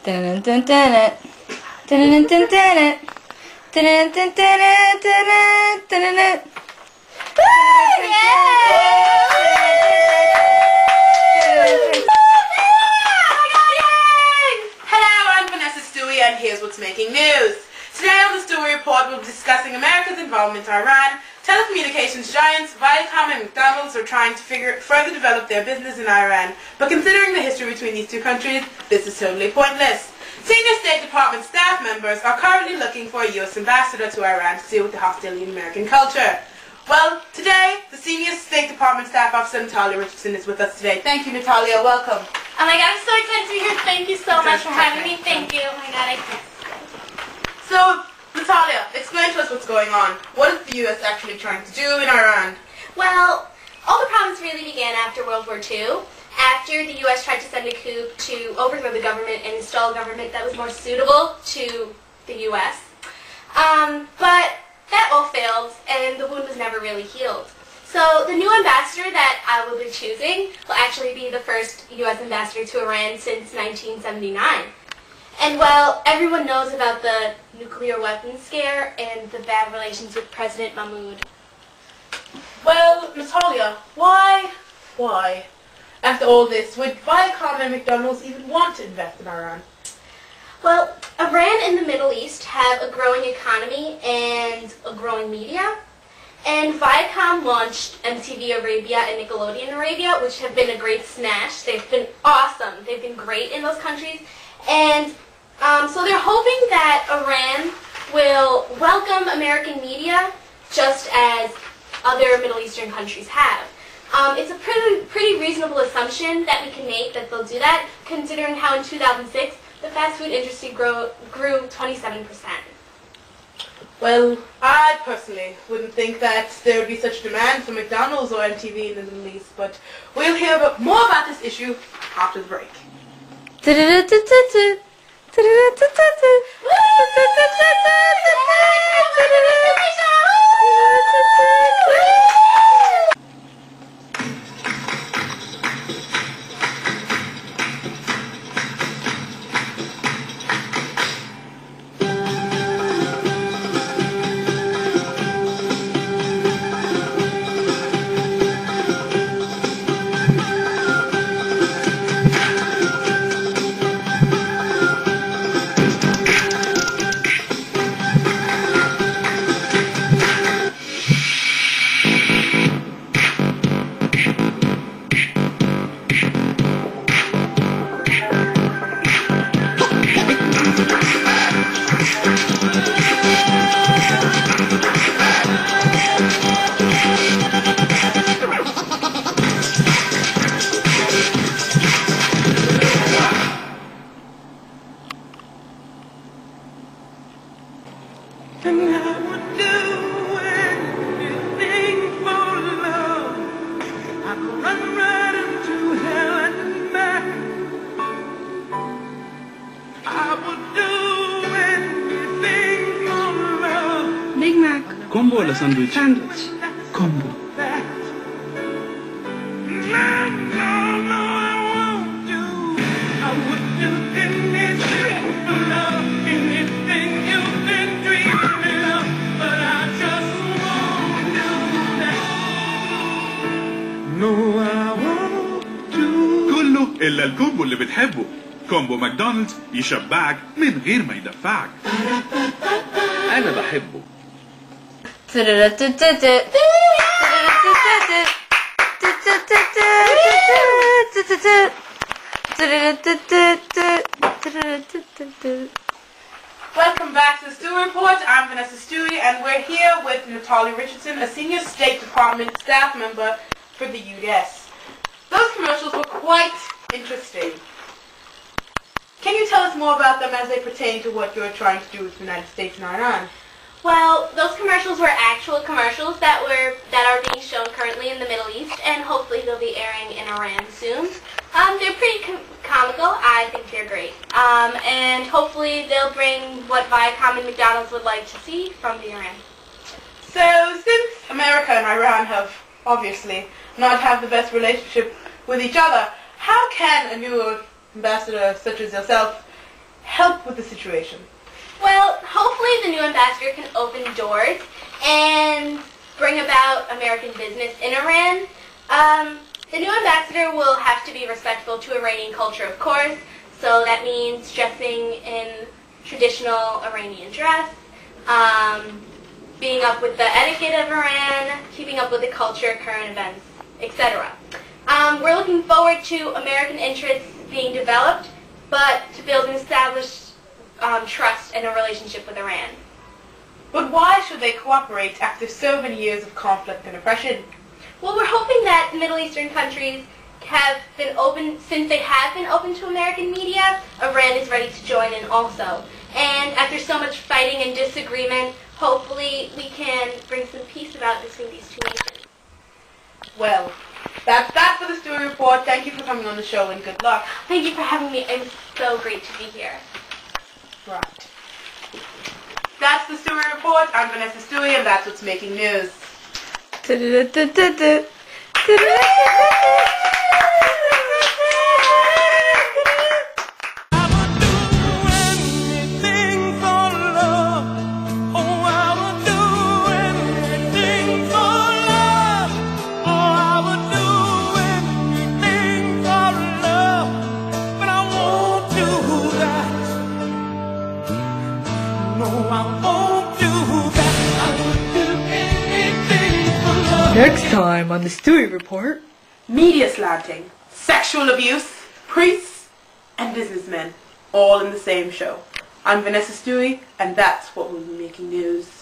Dun dun dun it. Dun dun dun it. Dun dun dun it. Dun dun dun it. Stewie, and here's what's making news. Today on the Stewie Report, we'll be discussing America's involvement in Iran. Telecommunications giants Viacom and McDonald's are trying to further develop their business in Iran, but considering the history between these two countries, this is totally pointless. Senior State Department staff members are currently looking for a U.S. ambassador to Iran to deal with the hostility in American culture. Well, today, the Senior State Department staff officer Natalia Richardson is with us today. Thank you, Natalia. Welcome. Oh my god, I'm so excited to be here. Thank you so much for having me. Thank you. Oh my god, I can't. So, Natalia, explain to us what's going on. What is the U.S. actually trying to do in Iran? Well, all the problems really began after World War II, after the U.S. tried to send a coup to overthrow the government and install a government that was more suitable to the U.S. But that all failed, and the wound was never really healed. So the new ambassador that I will be choosing will actually be the first U.S. ambassador to Iran since 1979. And while everyone knows about the nuclear weapons scare and the bad relations with President Mahmoud. Well, Natalia, why, after all this, would Viacom and McDonald's even want to invest in Iran? Well, Iran and the Middle East have a growing economy and a growing media. And Viacom launched MTV Arabia and Nickelodeon Arabia, which have been a great smash. They've been awesome. They've been great in those countries. And so they're hoping that Iran will welcome American media just as other Middle Eastern countries have. It's a pretty reasonable assumption that we can make that they'll do that, considering how in 2006 the fast food industry grew 27%. Well, I personally wouldn't think that there would be such demand for McDonald's or MTV in the Middle East, but we'll hear more about this issue after the break. And I would do anything for love. I could run right into hell and back. I would do anything for love. Big Mac. Combo ولا ساندويتش؟ Sandwich. كومبو. كله إلا الكومبو اللي بتحبه. كومبو ماكدونالدز يشبعك من غير ما يدفعك. أنا بحبه. Welcome back to the Stewie Report. I'm Vanessa Stewie, and we're here with Natalia Richardson, a Senior State Department staff member for the U.S. Those commercials were quite interesting. Can you tell us more about them as they pertain to what you're trying to do with the United States and Iran? Well, those commercials were actual commercials that are being shown currently in the Middle East, and hopefully they'll be airing in Iran soon. They're pretty comical. I think they're great. And hopefully they'll bring what Viacom and McDonald's would like to see from the Iran. So, since America and Iran have obviously not have the best relationship with each other, how can a new ambassador such as yourself help with the situation? Well, hopefully the new ambassador can open doors and bring about American business in Iran. The new ambassador will have to be respectful to Iranian culture, of course, so that means dressing in traditional Iranian dress, being up with the etiquette of Iran, keeping up with the culture, current events, etc. We're looking forward to American interests being developed, but to build and establish trust and a relationship with Iran. But why should they cooperate after so many years of conflict and oppression? Well, we're hoping that Middle Eastern countries have been open, since they have been open to American media, Iran is ready to join in also. And after so much fighting and disagreement, hopefully we can bring some peace about between these two nations. Well, that's that for the Stewie Report. Thank you for coming on the show and good luck. Thank you for having me. It's so great to be here. Right. That's the Stewie Report. I'm Vanessa Stewie, and that's what's making news. Next time on the Stewie Report. Media slanting, sexual abuse, priests, and businessmen, all in the same show. I'm Vanessa Stewie, and that's what will be making news.